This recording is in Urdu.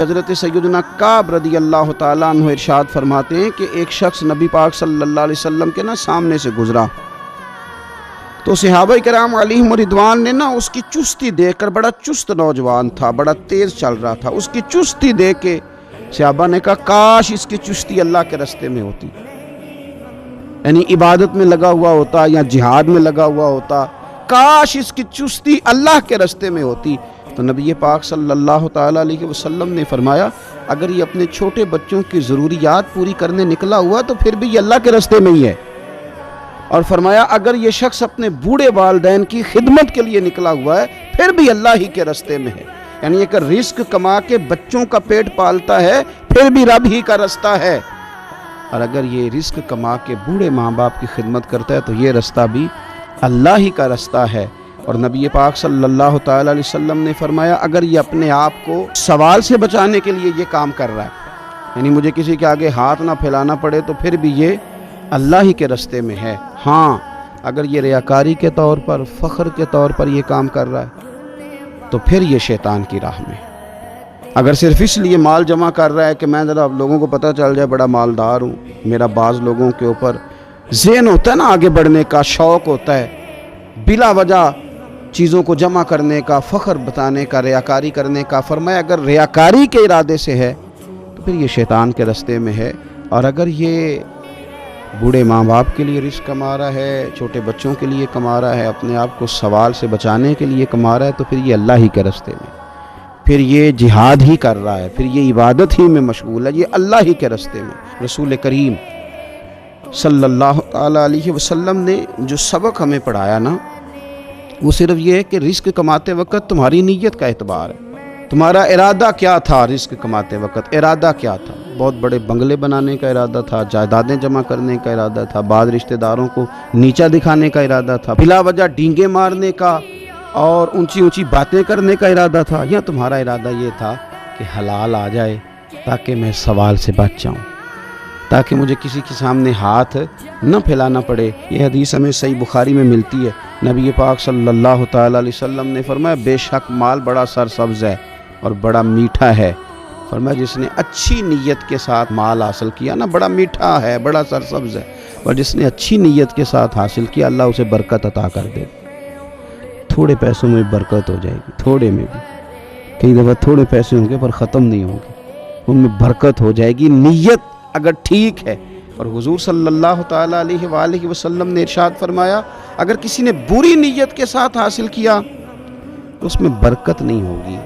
حضرت سیدنا کعب رضی اللہ تعالیٰ عنہ ارشاد فرماتے ہیں کہ ایک شخص نبی پاک صلی اللہ علیہ وسلم کے سامنے سے گزرا تو صحابہ کرام علیہم رضوان نے اس کی چستی دیکھ کر، بڑا چست نوجوان تھا، بڑا تیز چل رہا تھا، اس کی چستی دیکھ کے صحابہ نے کہا کاش اس کی چستی اللہ کے راستے میں ہوتی، یعنی عبادت میں لگا ہوا ہوتا یا جہاد میں لگا ہوا ہوتا، کاش اس کی چستی اللہ کے راستے میں ہوتی۔ تو نبی پاک صلی اللہ تعالیٰ علیہ وسلم نے فرمایا اگر یہ اپنے چھوٹے بچوں کی ضروریات پوری کرنے نکلا ہوا تو پھر بھی یہ اللہ کے راستے میں ہی ہے، اور فرمایا اگر یہ شخص اپنے بوڑھے والدین کی خدمت کے لیے نکلا ہوا ہے پھر بھی اللہ ہی کے راستے میں ہے، یعنی اگر رزق کما کے بچوں کا پیٹ پالتا ہے پھر بھی رب ہی کا راستہ ہے، اور اگر یہ رزق کما کے بوڑھے ماں باپ کی خدمت کرتا ہے تو یہ راستہ بھی اللہ ہی کا راستہ ہے۔ اور نبی پاک صلی اللہ تعالیٰ علیہ وسلم نے فرمایا اگر یہ اپنے آپ کو سوال سے بچانے کے لیے یہ کام کر رہا ہے، یعنی مجھے کسی کے آگے ہاتھ نہ پھیلانا پڑے، تو پھر بھی یہ اللہ ہی کے راستے میں ہے۔ ہاں اگر یہ ریاکاری کے طور پر، فخر کے طور پر یہ کام کر رہا ہے تو پھر یہ شیطان کی راہ میں۔ اگر صرف اس لیے مال جمع کر رہا ہے کہ میں ذرا لوگوں کو پتہ چل جائے بڑا مالدار ہوں، میرا بعض لوگوں کے اوپر ذہن ہوتا ہے نا، آگے بڑھنے کا شوق ہوتا ہے، بلا وجہ چیزوں کو جمع کرنے کا، فخر بتانے کا، ریاکاری کرنے کا، فرمایا اگر ریاکاری کے ارادے سے ہے تو پھر یہ شیطان کے راستے میں ہے، اور اگر یہ بوڑھے ماں باپ کے لیے رزق کما رہا ہے، چھوٹے بچوں کے لیے کما رہا ہے، اپنے آپ کو سوال سے بچانے کے لیے کما رہا ہے تو پھر یہ اللہ ہی کے راستے میں، پھر یہ جہاد ہی کر رہا ہے، پھر یہ عبادت ہی میں مشغول ہے، یہ اللہ ہی کے راستے میں۔ رسول کریم صلی اللہ تعالیٰ علیہ وسلم نے جو سبق ہمیں پڑھایا وہ صرف یہ ہے کہ رزق کماتے وقت تمہاری نیت کا اعتبار ہے، تمہارا ارادہ کیا تھا، رزق کماتے وقت ارادہ کیا تھا۔ بہت بڑے بنگلے بنانے کا ارادہ تھا، جائیدادیں جمع کرنے کا ارادہ تھا، بعض رشتہ داروں کو نیچا دکھانے کا ارادہ تھا، بلا وجہ ڈینگے مارنے کا اور اونچی اونچی باتیں کرنے کا ارادہ تھا، یا تمہارا ارادہ یہ تھا کہ حلال آ جائے تاکہ میں سوال سے بچ جاؤں، تاکہ مجھے کسی کے سامنے ہاتھ نہ پھیلانا پڑے۔ یہ حدیث ہمیں صحیح بخاری میں ملتی ہے، نبی پاک صلی اللہ تعالیٰ علیہ وسلم نے فرمایا بے شک مال بڑا سرسبز ہے اور بڑا میٹھا ہے، فرمایا جس نے اچھی نیت کے ساتھ مال حاصل کیا بڑا میٹھا ہے، بڑا سرسبز ہے، اور جس نے اچھی نیت کے ساتھ حاصل کیا اللہ اسے برکت عطا کر دے۔ تھوڑے پیسوں میں برکت ہو جائے گی، تھوڑے میں بھی، کئی دفعہ تھوڑے پیسے ہوں گے پر ختم نہیں ہوں گے، ان میں برکت ہو جائے گی نیت اگر ٹھیک ہے۔ اور حضور صلی اللہ تعالیٰ علیہ وآلہ وسلم نے ارشاد فرمایا اگر کسی نے بری نیت کے ساتھ حاصل کیا تو اس میں برکت نہیں ہوگی۔